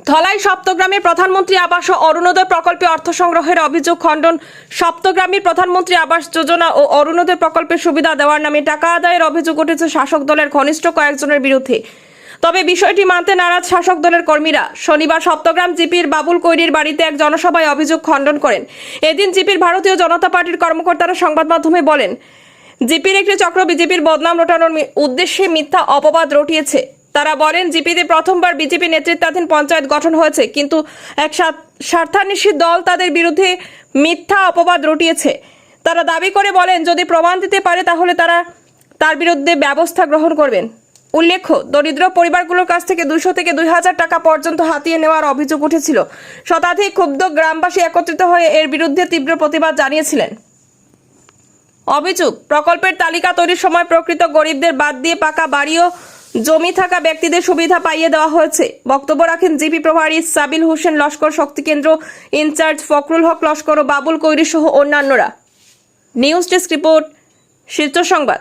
ধলাই সপ্তগ্রামের প্রধানমন্ত্রী আবাস ও অরুণোদয় প্রকল্পে অর্থ সংগ্রহের অভিযোগ খণ্ডন। সপ্তগ্রামের প্রধানমন্ত্রী আবাস যোজনা ও অরুণোদয় প্রকল্পের সুবিধা দেওয়ার নামে টাকা আদায়ের অভিযোগ উঠেছে শাসক দলের ঘনিষ্ঠ কয়েকজনের বিরুদ্ধে। তবে বিষয়টি মানতে নারাজ শাসক দলের কর্মীরা। শনিবার সপ্তগ্রাম জিপির বাবুল কৈরির বাড়িতে এক জনসভায় অভিযোগ খণ্ডন করেন। এদিন জিপির ভারতীয় জনতা পার্টির কর্মকর্তারা সংবাদ মাধ্যমে বলেন, জিপির একটি চক্র বিজেপির বদনাম রটানোর উদ্দেশ্যে মিথ্যা অপবাদ রটিয়েছে। তারা বলেন, জিপিতে প্রথমবার বিজেপি নেতৃত্বাধীন পঞ্চায়েত গঠন হয়েছে, কিন্তু এক স্বার্থান্বেষী দল তাদের বিরুদ্ধে মিথ্যা অপবাদ রটিয়েছে। তারা দাবি করে বলেন, যদি প্রমাণ দিতে পারে তাহলে তারা তার বিরুদ্ধে ব্যবস্থা গ্রহণ করবেন। উল্লেখ্য, দরিদ্র পরিবারগুলোর কাছ থেকে 200 থেকে 2000 টাকা পর্যন্ত হাতিয়ে নেওয়ার অভিযোগ উঠেছিল। শতাধিক ক্ষুব্ধ গ্রামবাসী একত্রিত হয়ে এর বিরুদ্ধে তীব্র প্রতিবাদ জানিয়েছিলেন। অভিযোগ, প্রকল্পের তালিকা তৈরির সময় প্রকৃত গরিবদের বাদ দিয়ে পাকা বাড়ি ও জমি থাকা ব্যক্তিদের সুবিধা পাইয়ে দেওয়া হয়েছে। বক্তব্য রাখেন জিপি প্রভারী সাবিল হোসেন লস্কর, শক্তি কেন্দ্র ইনচার্জ ফখরুল হক লস্কর ও বাবুল কৈরি সহ অন্যান্যরা। নিউজ ডেস্ক রিপোর্ট, শিলচর সংবাদ।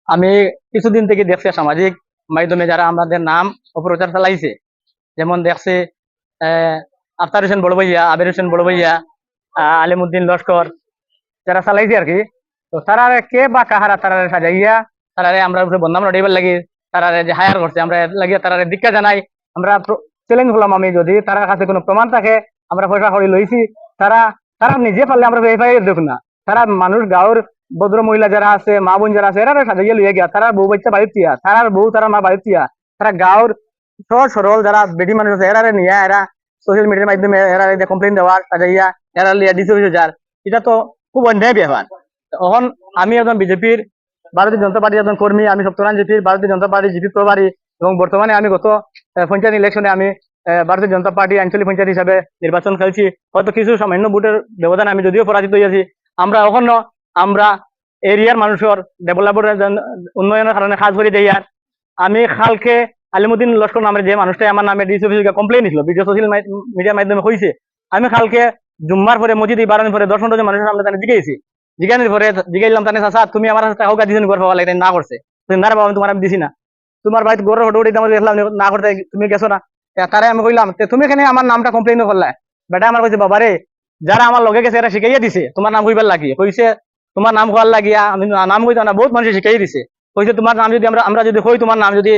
আমি কিছুদিন থেকে দেখছি সামাজিক মাধ্যমে যারা আমাদের নাম অপপ্রচার চালাইছে, যেমন দেখছে আফতার হোসেন বড় ভাইয়া, আবির হোসেন বড় ভাইয়া, আলিমুদ্দিন লস্কর, যারা চালাইছে আর কি। তো তারা কে বা কাহারা তারা সাজাইয়া তারা আমরা বদনাম রটাইবার লাগি তারা যে হায়ার করছে, আমরা লাগিয়ে তারা দীক্ষা জানাই। আমরা চ্যালেঞ্জ হলাম, আমি যদি তার কাছে কোনো প্রমাণ থাকে আমরা পয়সা করে লইছি, তারা তারা নিজে পারলে আমরা এফআইআর দেখুন না। তারা মানুষ গাঁৱৰ ভদ্র মহিলা যারা আছে, মা বোন যারা আছে, এরা সাজাইয়া লইয়া গিয়া তারা বউ বাচ্চা বাড়ির তিয়া, তারার বউ তারা মা বাড়ির তিয়া, তারা গাঁৱৰ সহজ সরল যারা বেটি মানুষ আছে এরা নিয়ে এরা সোশ্যাল মিডিয়ার মাধ্যমে এরা কমপ্লেন দেওয়ার সাজাইয়া এরা লিয়া দিতে হয়েছে। যার এটা তো খুব অন্যায় ব্যাপার। তখন আমি একজন বিজেপির ভারতীয় জনতা পার্টির একজন কর্মী, আমি সপ্তগ্রাম জিপির ভারতীয় জনতা পার্টি জিপি প্রভারী, এবং বর্তমানে আমি গত পঞ্চায়েত ইলেকশনে আমি ভারতীয় জনতা পার্টি আঞ্চলিক পঞ্চায়েত হিসাবে নির্বাচন খেলছি। হয়তো কিছু সামান্য ভোটের ব্যবধানে আমি যদিও পরাজিত হয়েছি। আমরা এরিয়ার মানুষের ডেভেলপের উন্নয়নের কারণে কাজ করে দিই। আর আমি কালকে আলিমুদ্দিন লস্কর নামের যে মানুষটাই আমার নামে ডিসি অফিসে কমপ্লেন দিছিল, ভিডিও সোশ্যাল মিডিয়ার মাধ্যমে হয়েছে। আমি কালকে জুম্মার পরে মসজিদ বাড়ানোর পরে 10-15 জন মানুষের সামনে জিজ্ঞাসি, জিজ্ঞানোর পরে জিজ্ঞাইলাম তাহলে চাচা তুমি আমার টাকা দিয়েছেন ঘর পাওয়া লাগে না করছে, তুমি না বাবা তোমার আমি দিছি না, তোমার বাড়িতে গড়ের ফটো উঠে দেখলাম না করতে তুমি গেছো না। তারে আমি কইলাম তুমি এখানে আমার নামটা কমপ্লেন করলা। বেটা আমার কইছে, বাবা রে যারা আমার লগে গেছে এরা শিখাইয়া দিছে তোমার নাম কইবার লাগিয়ে, কইছে তোমার নাম হওয়ার লাগিয়া আমি নাম কইতাম না, বহুত মানুষ শিখাই দিছে। কইছে তোমার নাম যদি আমরা যদি কই তোমার নাম যদি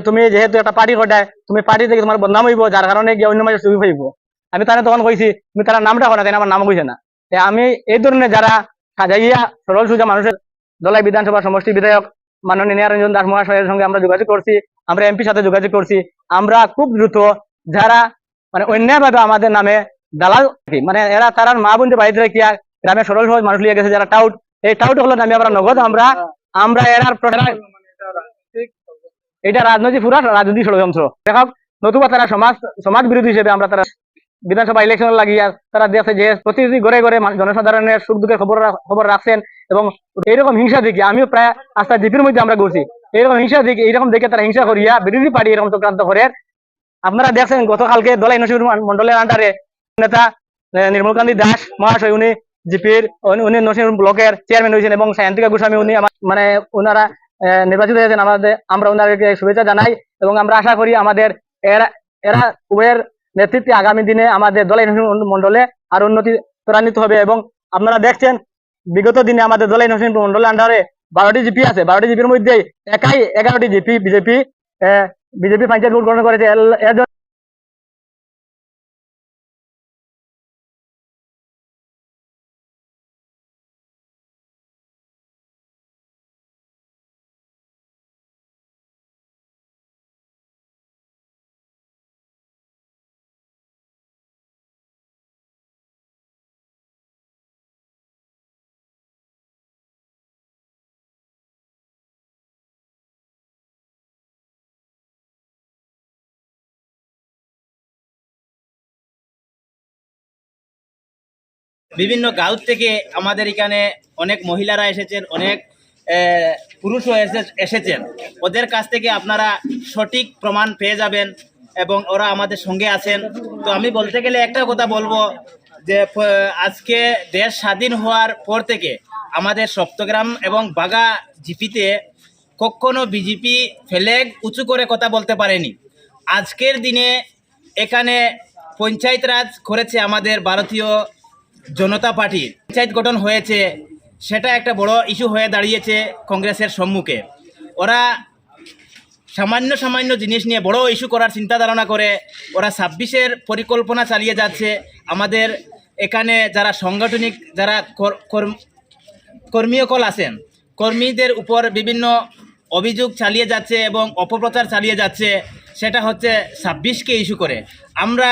তুমি যেহেতু একটা পার্টি কটায় তুমি পার্টি থেকে তোমার বদনাম হইব, যার কারণে গিয়ে অন্য মাঝে সুযোগ হইব। আমি তারা তখন কইছি তুমি তারা নামটা করা তাই আমার নাম কইছে না। আমি এই ধরনের যারা সাজাইয়া সরল সোজা মানুষের দলাই বিধানসভা সমষ্টি বিধায়ক মাননীয় নিরঞ্জন দাস মহাশয়ের সঙ্গে আমরা যোগাযোগ করছি, আমরা এমপির সাথে যোগাযোগ করছি। আমরা খুব দ্রুত যারা মানে অন্যায়ভাবে আমাদের নামে দালাল মানে এরা তারা মা বোন যে বাড়িতে রাখিয়া গ্রামের সরল সহজ মানুষ লিয়ে গেছে যারা টাউট, এই টাউট হলো নামে আমরা নগদ আমরা এরার এটা রাজনৈতিক পুরা রাজনৈতিক ষড়যন্ত্র। দেখো নতুবা তারা সমাজ বিরোধী হিসেবে আমরা তারা বিধানসভা ইলেকশন লাগিয়া তারা দেখছে যে প্রতিটি ঘরে ঘরে জনসাধারণের সুখ দুঃখের খবর রাখছেন, এবং এইরকম হিংসা দেখি আমিও প্রায় আস্থা জিপির মধ্যে আমরা করছি। এইরকম হিংসা দেখি এইরকম দেখে তারা হিংসা করিয়া বিরোধী পার্টি এরকম চক্রান্ত করে। আপনারা দেখছেন গতকালকে দলাই নসির মন্ডলের আন্ডারে নেতা নির্মলকান্তি দাস মহাশয় উনি জিপির উনি নসির ব্লকের চেয়ারম্যান হয়েছেন, এবং সায়ন্তিকা গোস্বামী উনি মানে ওনারা নির্বাচিত হয়েছেন। আমরা ওনাদেরকে শুভেচ্ছা জানাই, এবং আমরা আশা করি আমাদের এরা উভয়ের নেতৃত্বে আগামী দিনে আমাদের দলাই মন্ডলে আরো উন্নতি ত্বরান্বিত হবে। এবং আপনারা দেখছেন বিগত দিনে আমাদের দলাই নসিম মন্ডলের আন্ডারে 12টি জিপি আছে, 12টি জিপির মধ্যে একাই 11টি জিপি বিজেপি পঞ্চায়েত ভোট গ্রহণ করেছে। এর বিভিন্ন গাঁও থেকে আমাদের এখানে অনেক মহিলারা এসেছেন, অনেক পুরুষও এসেছেন। ওদের কাছ থেকে আপনারা সঠিক প্রমাণ পেয়ে যাবেন, এবং ওরা আমাদের সঙ্গে আছেন। তো আমি বলতে গেলে একটা কথা বলবো যে আজকে দেশ স্বাধীন হওয়ার পর থেকে আমাদের সপ্তগ্রাম এবং বাগা জিপিতে কখনো বিজেপি ফ্ল্যাগ উঁচু করে কথা বলতে পারেনি। আজকের দিনে এখানে পঞ্চায়েত রাজ করেছে আমাদের ভারতীয় জনতা পার্টি, পঞ্চায়েত গঠন হয়েছে, সেটা একটা বড় ইস্যু হয়ে দাঁড়িয়েছে কংগ্রেসের সম্মুখে। ওরা সামান্য সামান্য জিনিস নিয়ে বড় ইস্যু করার চিন্তা ধারণা করে ওরা 26-এর পরিকল্পনা চালিয়ে যাচ্ছে। আমাদের এখানে যারা সাংগঠনিক যারা কর্মীসকল আছেন, কর্মীদের উপর বিভিন্ন অভিযোগ চালিয়ে যাচ্ছে এবং অপপ্রচার চালিয়ে যাচ্ছে, সেটা হচ্ছে 26কে ইস্যু করে। আমরা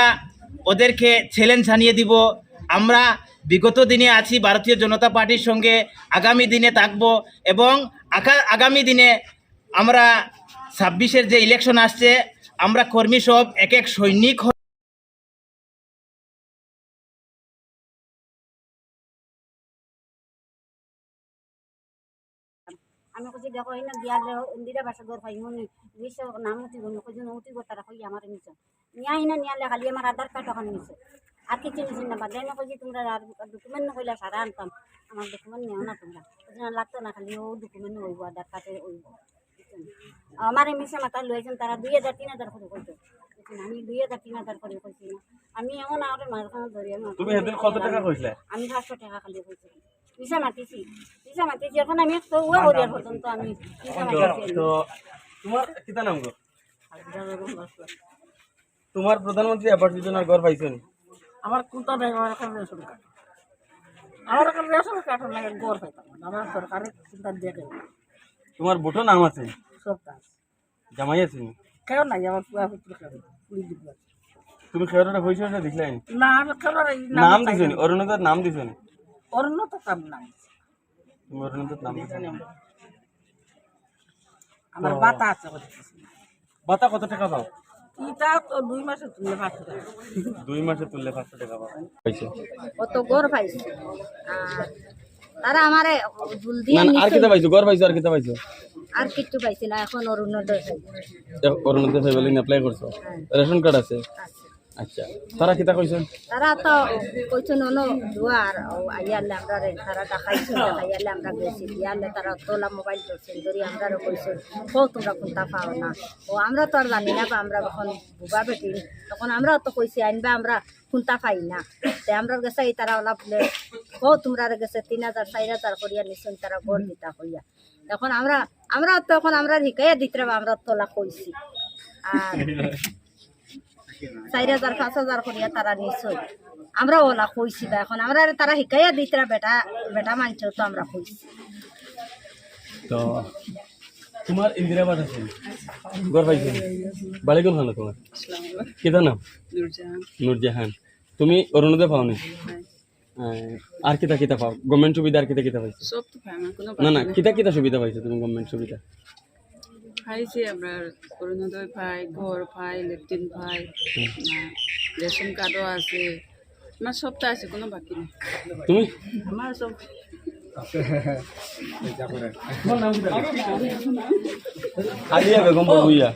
ওদেরকে চ্যালেঞ্জ জানিয়ে দিব, আমরা বিগত দিনে আছি ভারতীয় জনতা পার্টির সঙ্গে, আগামী দিনে থাকব এবং আগামী দিনে আমরা 26-এর যে ইলেকশন আসছে, আমরা কর্মী সব এক এক সৈনিক আমি কইছি দেখো এই না দিয়ালে ইন্দিরা বাসা ঘর পাই মনে বিশ্ব নাম উঠিব কইজন উঠিব তারা কই আমার নিছে নিয়াই না নিয়ালে খালি আমার আধার কার্ড ওখানে নিছে আর কিছু নিছে না বাদ না কইছি তোমরা আর ডকুমেন্ট না কইলা সারা আনতাম আমার ডকুমেন্ট নেও না তোমরা কইজন লাগতো না খালি ও ডকুমেন্ট হইব আধার কার্ডে হইব আমার মিশে মাথা লইছেন তারা 2000-3000 করে কইতো আমি 2000-3000 করে কইছি না আমি এমন আর মারখানা ধরিয়া না তুমি সেদিন কত টাকা কইছিলে? আমি 500 টাকা খালি কইছি পিসা মাতিছি এখন আমি তো ওয়া বলিয়ার পর্যন্ত আমি পিসা মাতিছি। তো তোমার কিতা নাম গো? তোমার প্রধানমন্ত্রী আবাস যোজনার ঘর পাইছেন? আমার কোনটা নেই, আমার এখন রেশন কার্ড, আমার এখন রেশন কার্ড লাগে গড় পাইতাম না, আমার সরকারের চিন্তা দেখে তোমার ভোটও নাম আছে, সব কাজ জামাই আছে নি? কেউ নাই, আমার পুয়া পুত্র কেউ পুলিশ দিব তুমি খেয়ারটা হয়েছে দেখলাই না, আমি কেন নাম দিছো নি? অরুণোদয়ের নাম দিছো নি? অন্য তো কাম নাই, তুমি অরুণোদয়ের নাম দিছো নি? আমার বাতা আছে বাতা কত টাকা পাও? এটা তো 2 মাসে তুলে 500 টাকা 2 মাসে তুললে 500 টাকা পাও পাইছো? কত গড় পাইছে আর তারা আমারে জুল না দিয়ে না, আর কিতা পাইছো? ঘর পাইছো আর কিতা পাইছো? আর কিচ্ছু পাইছি না, এখন অরুণোদয় অরুণোদয় ফ্যামিলি অ্যাপ্লাই করছো? রেশন কার্ড আছে? আচ্ছা, তারা কিতা কইছেন? তারা তো কইছেন অনো দুয়ার আইয়ালে আমরা তারা দেখাইছেন, দেখাইয়ালে আমরা গেছি দিয়ালে তারা তোলা মোবাইল ধরছেন ধরি আমরা কইছেন ও তোমরা কোনটা পাও না, ও আমরা তো আর জানি না, বা আমরা যখন বুবা বেটি তখন আমরা তো কইছি আনবা আমরা কোনটা পাই না, তে আমরা গেছে তারা ওলা বলে ও তোমরা গেছে 3000-4000 করিয়া নিছেন তারা গড় দিতা কইয়া। এখন আমরা তখন আমরা শিখাইয়া দিতে আমরা তোলা কইছি আর 4000-5000 করিয়া তারা নিশ্চয় আমরা ওলা কইছি, বা এখন আমরা তারা শিকাইয়া দিতে বেটা বেটা মানছে তো আমরা কইছি। তো তোমার ইন্দিরা আবাস আছে, ঘর পাইছো? বাড়ি কোন খানা তোমার? কিতা নাম? নূরজাহান। তুমি অরুণোদয় পাওনি? আর কিতা কিতা পাও? গভর্নমেন্ট সুবিধা আর কিতা কিতা পাইছো? সব তো পাই, আমার কোনো না না, কিতা কিতা সুবিধা পাইছো তুমি গভর্নমেন্ট সুবিধা? পাইছি, আমরা অরুণোদয় পাই, ঘর পাই, লেট্রিন পাই, রেশন কার্ডও আছে, আমার সবটা আছে, কোনো বাকি নেই, তুমি? আমার সব আলিয়া বেগম বড়ুইয়া,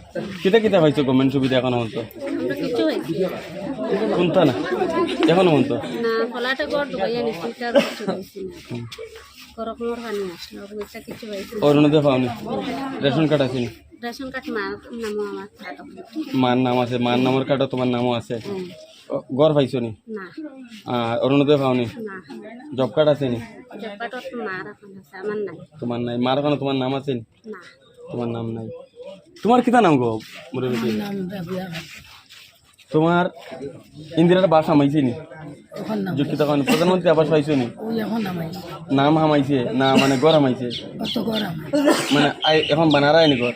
কিতা কিতা পাইছো গভর্নমেন্ট সুবিধা এখনো মতো? আমরা কিছু হয়েছি কোনটা না এখনো মতো? না, ফলাটা গড় ঢুকাইয়া নিছি তার কিছু হয়েছি না, করকমর পানি আসলো ওইটা কিছু হয়েছি। অরুণোদয় পাওনি? রেশন কার্ড আছে? রেশন কার্ড মার নামও আমার কার্ড মার নাম আছে? মার নামের কার্ডও তোমার নামও আছে? ঘর পাইছো নি? না অরুণোদয় পাওনি? না, জব কার্ড আছে নি? জব কার্ড তো মার এখন আছে, আমার নাই। তোমার নাই? মার কোনো তোমার নাম আছে নি? না, তোমার নাম নাই। তোমার কিতা নাম গো মুরব্বী? তোমার ইন্দিরার বাস হামাইছে নি? যুক্তি তখন প্রধানমন্ত্রী আবাস পাইছো নি? নাম হামাইছে না মানে ঘর হামাইছে? মানে এখন বানারায় নি ঘর?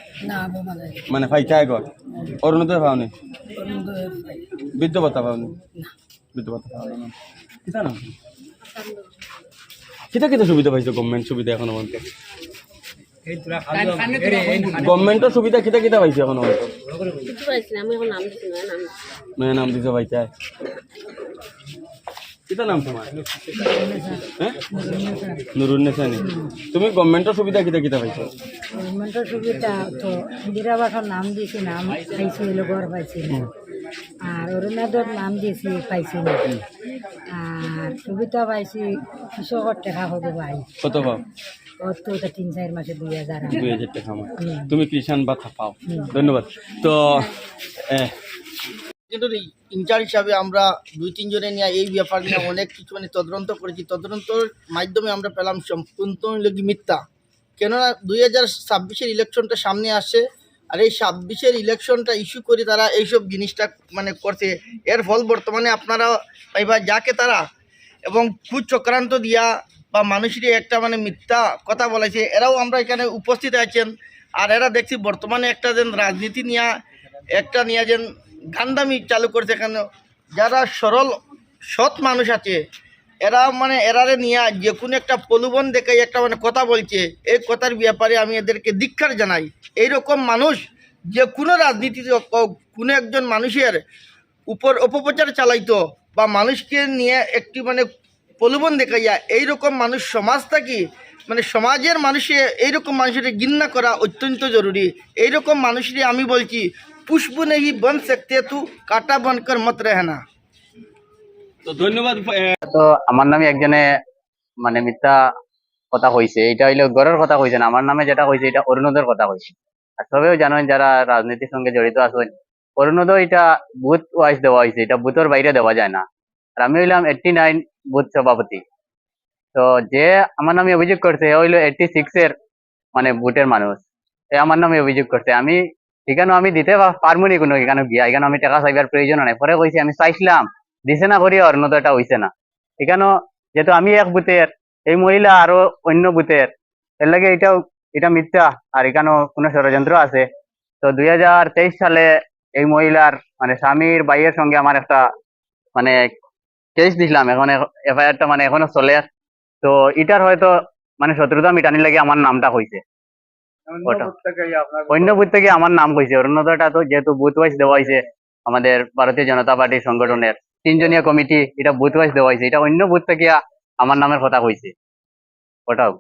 মানে ফাইকায় ঘর? অরুণোদয় পাওনি? বৃদ্ধ ভাতা পাওনি? বৃদ্ধ ভাতা পাওনি। কিতা নাম? কিতা কিতা সুবিধা পাইছো গভর্নমেন্ট সুবিধা এখনো পর্যন্ত? গভর্নমেন্টের সুবিধা কিতা কিতা পাইছো এখনো পর্যন্ত? কিছু পাইছি না, আমি এখন নাম দিছি না, নাম মেয়ে নাম দিছো ভাইটা? কিতা নাম তোমার? হ্যাঁ, নুরুন্নেসানি। তুমি গভর্নমেন্টের সুবিধা কিতা কিতা পাইছো? গভর্নমেন্টের সুবিধা তো ইন্দিরা আবাসের নাম দিয়েছি, নাম পাইছি হলো ঘর পাইছি না। আর অরুণাদর নাম দিয়েছি পাইছি না আর সুবিধা পাইছি কৃষকর টাকা হবে ভাই কত পাও? ওর তো ওটা 3-4 মাসে 2000 2,000 টাকা আমার। তুমি কৃষাণ বা পাও। ধন্যবাদ। তো কিন্তু ইনচার্জ হিসাবে আমরা 2-3 জনে নিয়ে এই ব্যাপার নিয়ে অনেক কিছু মানে তদন্ত করেছি। তদন্তের মাধ্যমে আমরা পেলাম সম্পূর্ণ লোক মিথ্যা। কেননা 2026-এর ইলেকশনটা সামনে আসছে, আর এই 26-এর ইলেকশনটা ইস্যু করে তারা এইসব জিনিসটা মানে করছে। এর ফল বর্তমানে আপনারা পাইবা যাকে তারা এবং খুব চক্রান্ত দিয়া বা মানুষের একটা মানে মিথ্যা কথা বলেছে, এরাও আমরা এখানে উপস্থিত আছেন। আর এরা দেখছি বর্তমানে একটা যেন রাজনীতি নিয়ে যেন গান্দামি চালু করছে। কেন যারা সরল সৎ মানুষ আছে এরা মানে এরারে নিয়ে যে কোনো একটা প্রলোভন দেখাই একটা মানে কথা বলছে, এই কথার ব্যাপারে আমি এদেরকে ধিক্কার জানাই। এইরকম মানুষ যে কোনো রাজনীতিতে কোনো একজন মানুষের উপর অপপ্রচার চালাইতো বা মানুষকে নিয়ে একটি মানে প্রলোভন দেখাইয়া এইরকম মানুষ সমাজটা কি মানে সমাজের মানুষে এইরকম মানুষের ঘৃণা করা অত্যন্ত জরুরি। এইরকম মানুষেরই আমি বলছি পুষ্প নেই বন सकते तू কাটা বনকর মত রহনা। তো ধন্যবাদ। তো আমার নামে একজনে মানে মিথ্যা কথা কইছে, এটা হইলো গড়ের কথা কইছে না, আমার নামে যেটা কইছে এটা অরুণোদয়ের কথা কইছে। আর সবেও জানেন যারা রাজনীতির সঙ্গে জড়িত আছেন, অরুণোদয় এটা বুথ ওয়াইজ দেওয়া হয়েছে, এটা বুথের বাইরে দেওয়া যায় না। আর আমি হইলাম 89 বুথ সভাপতি। তো যে আমার নামে অভিযোগ করছে এ হইলো 86-এর মানে বুথের মানুষ, এ আমার নামে অভিযোগ করছে। আমি এখানে আমি দিতে পারবো নি কোনো এখানে গিয়া, এখানে আমি টাকা চাইবার প্রয়োজন নাই। পরে কইছি আমি চাইছিলাম দিছে না করি অরুণোদয়টা হইছে না। এখানে যেহেতু আমি এক বুথের, এই মহিলা আরো অন্য বুথের, এর লাগে এটা মিথ্যা। আর এখানেও কোনো ষড়যন্ত্র আছে। তো 2023 সালে এই মহিলার মানে স্বামীর ভাইয়ের সঙ্গে আমার একটা মানে কেস দিছিলাম, এখন এফআইআরটা মানে এখনো চলে। তো এটার হয়তো মানে শত্রুতা মিটানির লাগে আমার নামটা হয়েছে। অন্য বুথ থেকে আমার নাম কইছে। অরুণোদয়টা তো যেহেতু বুথ ওয়াইজ দেওয়া হয়েছে, আমাদের ভারতীয় জনতা পার্টির সংগঠনের 3 জনীয় কমিটি, এটা বুথ ওয়াইজ দেওয়া হয়েছে, এটা অন্য বুথ থেকে আমার নামের কথা কইছে ওটাও।